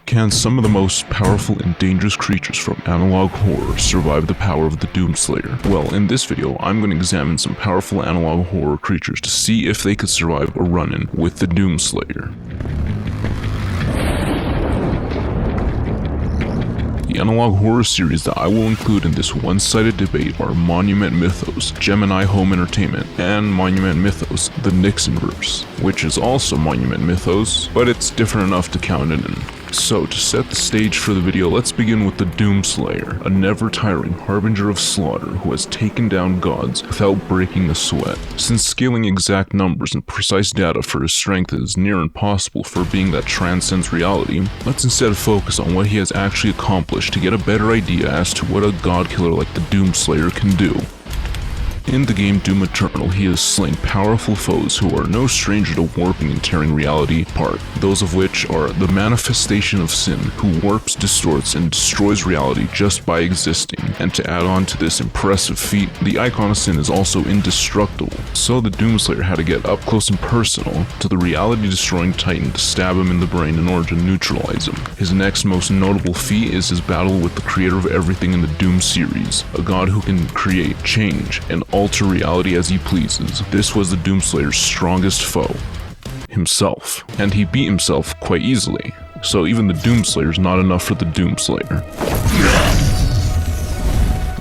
Can some of the most powerful and dangerous creatures from analog horror survive the power of the Doomslayer? Well, in this video, I'm going to examine some powerful analog horror creatures to see if they could survive a run-in with the Doomslayer. The analog horror series that I will include in this one-sided debate are Monument Mythos, Gemini Home Entertainment, and Monument Mythos, the Nixonverse, which is also Monument Mythos, but it's different enough to count it in. So, to set the stage for the video, let's begin with the Doomslayer, a never-tiring harbinger of slaughter who has taken down gods without breaking a sweat. Since scaling exact numbers and precise data for his strength is near impossible for a being that transcends reality, let's instead focus on what he has actually accomplished to get a better idea as to what a god killer like the Doomslayer can do. In the game Doom Eternal, he has slain powerful foes who are no stranger to warping and tearing reality apart, those of which are the manifestation of sin, who warps, distorts, and destroys reality just by existing. And to add on to this impressive feat, the icon of sin is also indestructible, so the Doomslayer had to get up close and personal to the reality-destroying titan to stab him in the brain in order to neutralize him. His next most notable feat is his battle with the creator of everything in the Doom series, a god who can create, change, and alter reality as he pleases. This was the Doomslayer's strongest foe, himself, and he beat himself quite easily. So even the Doomslayer's not enough for the Doomslayer.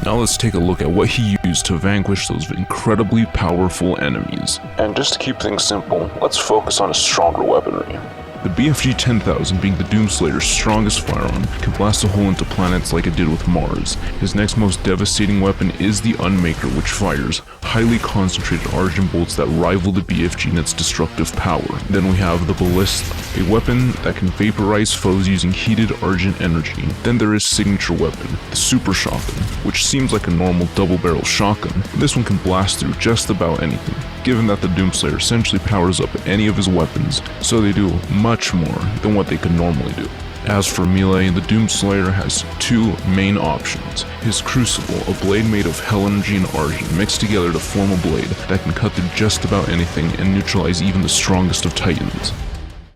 Now let's take a look at what he used to vanquish those incredibly powerful enemies. And just to keep things simple, let's focus on his stronger weaponry. The BFG 10,000, being the Doomslayer's strongest firearm, can blast a hole into planets like it did with Mars. His next most devastating weapon is the Unmaker, which fires highly concentrated Argent bolts that rival the BFG in its destructive power. Then we have the Ballista, a weapon that can vaporize foes using heated Argent energy. Then there is signature weapon, the Super Shotgun, which seems like a normal double-barrel shotgun. This one can blast through just about anything, given that the Doomslayer essentially powers up any of his weapons, so they do much more than what they could normally do. As for melee, the Doomslayer has two main options. His Crucible, a blade made of hell energy and Argent mixed together to form a blade that can cut through just about anything and neutralize even the strongest of titans.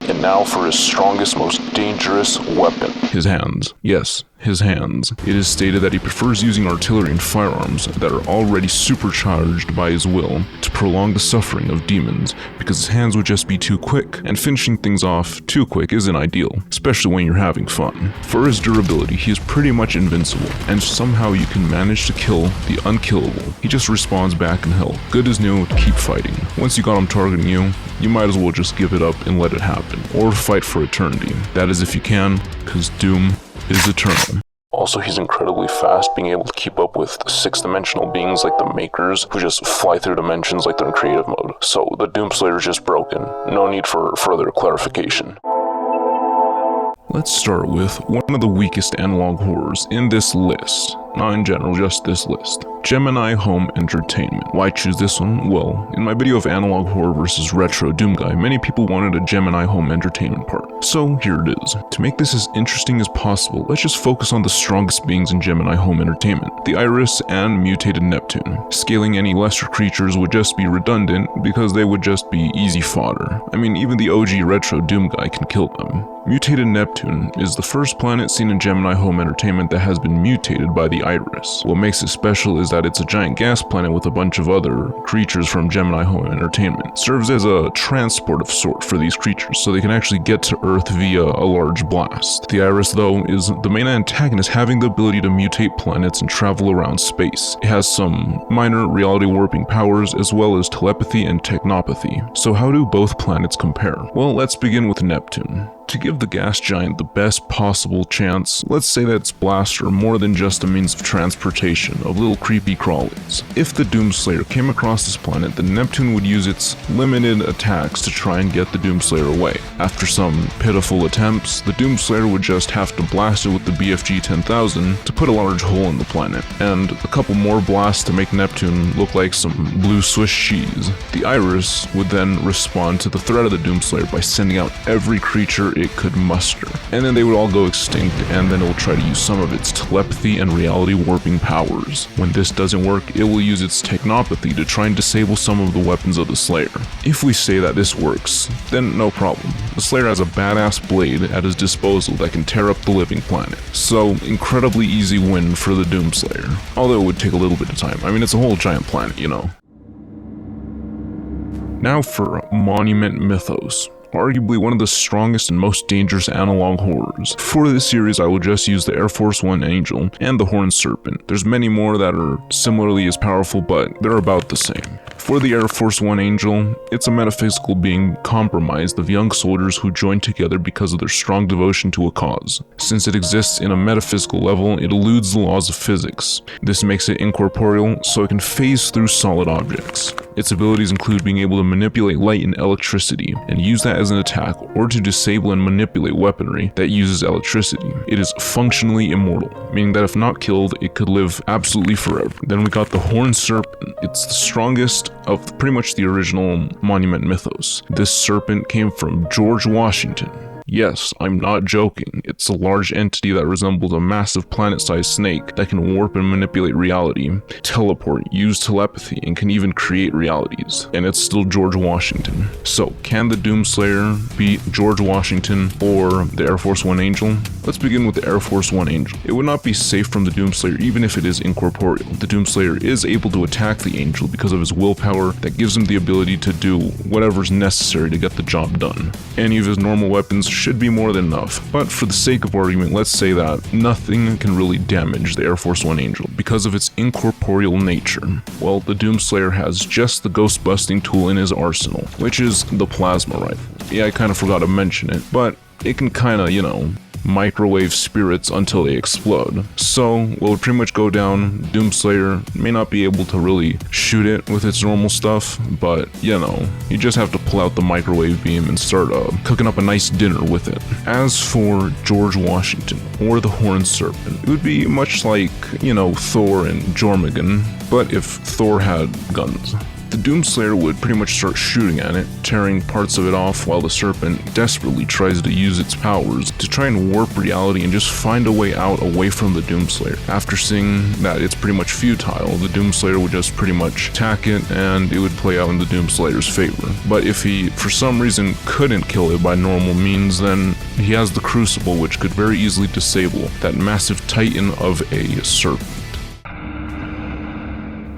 And now for his strongest, most dangerous weapon. His hands. Yes, his hands. It is stated that he prefers using artillery and firearms that are already supercharged by his will to prolong the suffering of demons, because his hands would just be too quick, and finishing things off too quick isn't ideal, especially when you're having fun. For his durability, he is pretty much invincible, and somehow you can manage to kill the unkillable. He just respawns back in hell. Good as new, keep fighting. Once you got him targeting you, you might as well just give it up and let it happen, or fight for eternity. That is if you can, because Doom is eternal. Also, he's incredibly fast, being able to keep up with six-dimensional beings like the Makers, who just fly through dimensions like they're in creative mode. So the Doomslayer is just broken. No need for further clarification. Let's start with one of the weakest analog horrors in this list. Not in general, just this list. Gemini Home Entertainment. Why choose this one? Well, in my video of analog horror versus retro Doom guy, many people wanted a Gemini Home Entertainment part. So here it is. To make this as interesting as possible, let's just focus on the strongest beings in Gemini Home Entertainment, the Iris and mutated Neptune. Scaling any lesser creatures would just be redundant because they would just be easy fodder. I mean, even the OG retro Doom guy can kill them. Mutated Neptune is the first planet seen in Gemini Home Entertainment that has been mutated by the Iris. What makes it special is that it's a giant gas planet with a bunch of other creatures from Gemini Home Entertainment. It serves as a transport of sort for these creatures, so they can actually get to Earth via a large blast. The Iris, though, is the main antagonist, having the ability to mutate planets and travel around space. It has some minor reality warping powers, as well as telepathy and technopathy. So how do both planets compare? Well, let's begin with Neptune. To give the gas giant the best possible chance, let's say that its blasts are more than just a means of transportation of little creepy crawlies. If the Doomslayer came across this planet, then Neptune would use its limited attacks to try and get the Doomslayer away. After some pitiful attempts, the Doomslayer would just have to blast it with the BFG 10,000 to put a large hole in the planet, and a couple more blasts to make Neptune look like some blue Swiss cheese. The Iris would then respond to the threat of the Doomslayer by sending out every creature power it could muster. And then they would all go extinct, and then it will try to use some of its telepathy and reality warping powers. When this doesn't work, it will use its technopathy to try and disable some of the weapons of the Slayer. If we say that this works, then no problem. The Slayer has a badass blade at his disposal that can tear up the living planet. So, incredibly easy win for the Doomslayer. Although it would take a little bit of time. I mean, it's a whole giant planet, you know. Now for Monument Mythos. Arguably one of the strongest and most dangerous analog horrors. For this series, I will just use the Air Force One Angel and the Horned Serpent. There's many more that are similarly as powerful, but they're about the same. For the Air Force One Angel, it's a metaphysical being comprised of young soldiers who join together because of their strong devotion to a cause. Since it exists in a metaphysical level, it eludes the laws of physics. This makes it incorporeal, so it can phase through solid objects. Its abilities include being able to manipulate light and electricity, and use that as an attack, or to disable and manipulate weaponry that uses electricity. It is functionally immortal, meaning that if not killed, it could live absolutely forever. Then we got the Horned Serpent. It's the strongest of pretty much the original Monument Mythos. This serpent came from George Washington. Yes, I'm not joking. It's a large entity that resembles a massive planet-sized snake that can warp and manipulate reality, teleport, use telepathy, and can even create realities. And it's still George Washington. So, can the Doomslayer beat George Washington or the Air Force One Angel? Let's begin with the Air Force One Angel. It would not be safe from the Doomslayer even if it is incorporeal. The Doomslayer is able to attack the Angel because of his willpower that gives him the ability to do whatever's necessary to get the job done. Any of his normal weapons should be more than enough, but for the sake of argument, let's say that nothing can really damage the Air Force One Angel because of its incorporeal nature. Well, the Doomslayer has just the ghost-busting tool in his arsenal, which is the plasma rifle. Yeah, I kind of forgot to mention it, but it can kind of, microwave spirits until they explode. So, what would pretty much go down, Doomslayer may not be able to really shoot it with its normal stuff, but, you just have to pull out the microwave beam and start cooking up a nice dinner with it. As for George Washington, or the Horned Serpent, it would be much like, Thor and Jormungand, but if Thor had guns. The Doomslayer would pretty much start shooting at it, tearing parts of it off while the serpent desperately tries to use its powers to try and warp reality and just find a way out away from the Doomslayer. After seeing that it's pretty much futile, the Doomslayer would just pretty much attack it and it would play out in the Doomslayer's favor. But if he, for some reason, couldn't kill it by normal means, then he has the Crucible, which could very easily disable that massive titan of a serpent.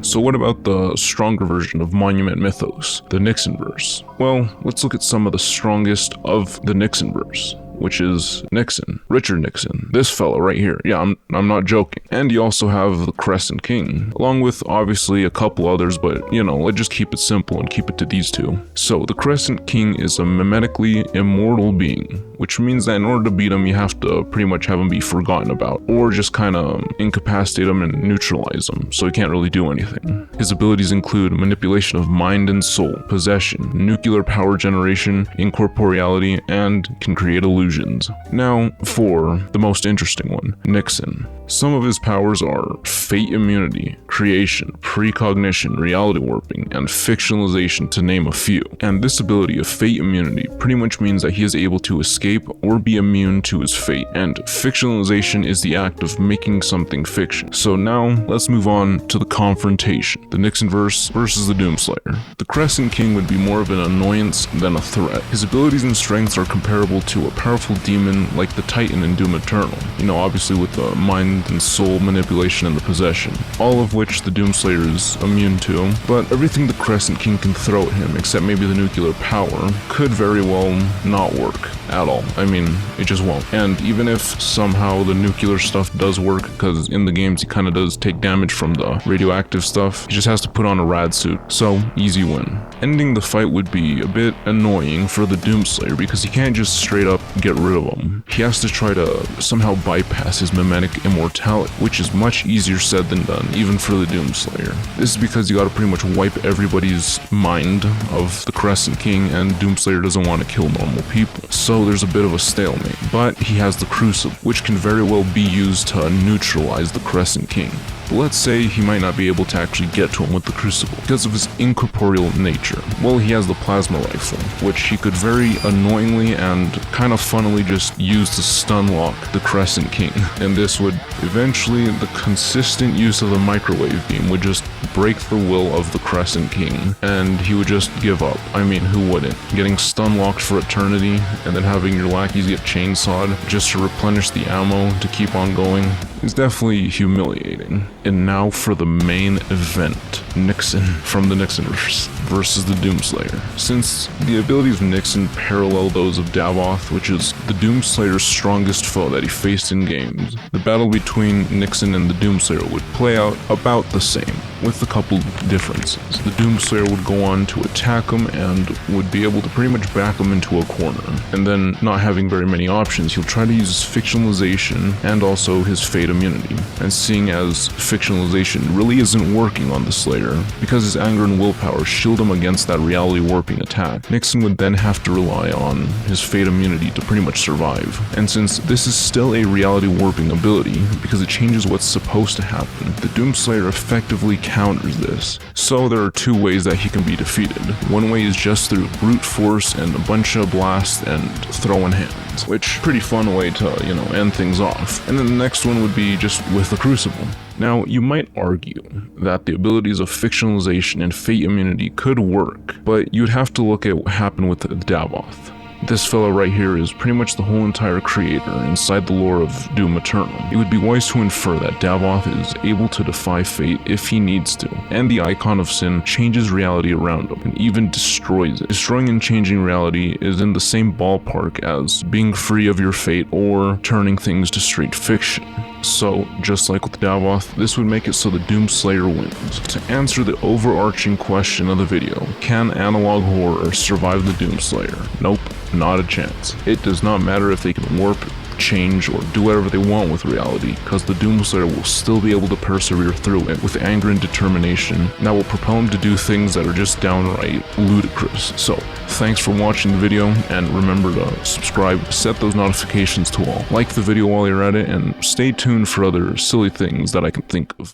So what about the stronger version of Monument Mythos, the Nixonverse? Well, let's look at some of the strongest of the Nixonverse, which is Nixon, Richard Nixon, this fella right here. Yeah, I'm not joking. And you also have the Crescent King, along with obviously a couple others, but let's just keep it simple and keep it to these two. So the Crescent King is a mimetically immortal being, which means that in order to beat him, you have to pretty much have him be forgotten about, or just kind of incapacitate him and neutralize him, so he can't really do anything. His abilities include manipulation of mind and soul, possession, nuclear power generation, incorporeality, and can create illusions. Now, for the most interesting one, Nixon. Some of his powers are fate immunity, creation, precognition, reality warping, and fictionalization, to name a few. And this ability of fate immunity pretty much means that he is able to escape or be immune to his fate, and fictionalization is the act of making something fiction. So now, let's move on to the confrontation, the Nixonverse versus the Doomslayer. The Crescent King would be more of an annoyance than a threat. His abilities and strengths are comparable to a powerful demon like the Titan in Doom Eternal, obviously with the mind and soul manipulation and the possession, all of which the Doomslayer is immune to, but everything the Crescent King can throw at him, except maybe the nuclear power, could very well not work at all. I mean, it just won't. And even if somehow the nuclear stuff does work, because in the games he kind of does take damage from the radioactive stuff, he just has to put on a rad suit, so easy win. Ending the fight would be a bit annoying for the Doomslayer because he can't just straight up get rid of him. He has to try to somehow bypass his mimetic immortality, which is much easier said than done, even for the Doomslayer. This is because you gotta pretty much wipe everybody's mind of the Crescent King, and Doomslayer doesn't want to kill normal people. So there's a bit of a stalemate, but he has the Crucible, which can very well be used to neutralize the Crescent King. But let's say he might not be able to actually get to him with the Crucible because of his incorporeal nature. Well, he has the plasma rifle, which he could very annoyingly and kind of funnily just use to stun lock the Crescent King. And this would eventually, the consistent use of the microwave beam would just break the will of the Crescent King, and he would just give up. I mean, who wouldn't? Getting stun locked for eternity, and then having your lackeys get chainsawed just to replenish the ammo to keep on going is definitely humiliating. And now for the main event. Nixon from the Nixonverse versus the Doomslayer. Since the abilities of Nixon parallel those of Davoth, which is the Doomslayer's strongest foe that he faced in games, the battle between Nixon and the Doomslayer would play out about the same, with a couple differences. The Doomslayer would go on to attack him and would be able to pretty much back him into a corner. And then, not having very many options, he'll try to use his fictionalization and also his fate immunity. And seeing as fictionalization really isn't working on the Slayer, because his anger and willpower shield him against that reality warping attack, Nixon would then have to rely on his fate immunity to pretty much survive. And since this is still a reality warping ability, because it changes what's supposed to happen, the Doomslayer effectively counters this. So there are two ways that he can be defeated. One way is just through brute force and a bunch of blasts and throwing hands, which pretty fun way to, end things off. And then the next one would be just with the Crucible. Now, you might argue that the abilities of fictionalization and fate immunity could work, but you'd have to look at what happened with Davoth. This fella right here is pretty much the whole entire creator inside the lore of Doom Eternal. It would be wise to infer that Davoth is able to defy fate if he needs to, and the Icon of Sin changes reality around him and even destroys it. Destroying and changing reality is in the same ballpark as being free of your fate or turning things to straight fiction. So, just like with Davoth, this would make it so the Doomslayer wins. To answer the overarching question of the video, can analog horror survive the Doomslayer? Nope, not a chance. It does not matter if they can warp, change, or do whatever they want with reality, because the Doomslayer will still be able to persevere through it with anger and determination that will propel him to do things that are just downright ludicrous. So, thanks for watching the video, and remember to subscribe, set those notifications to all. Like the video while you're at it, and stay tuned for other silly things that I can think of.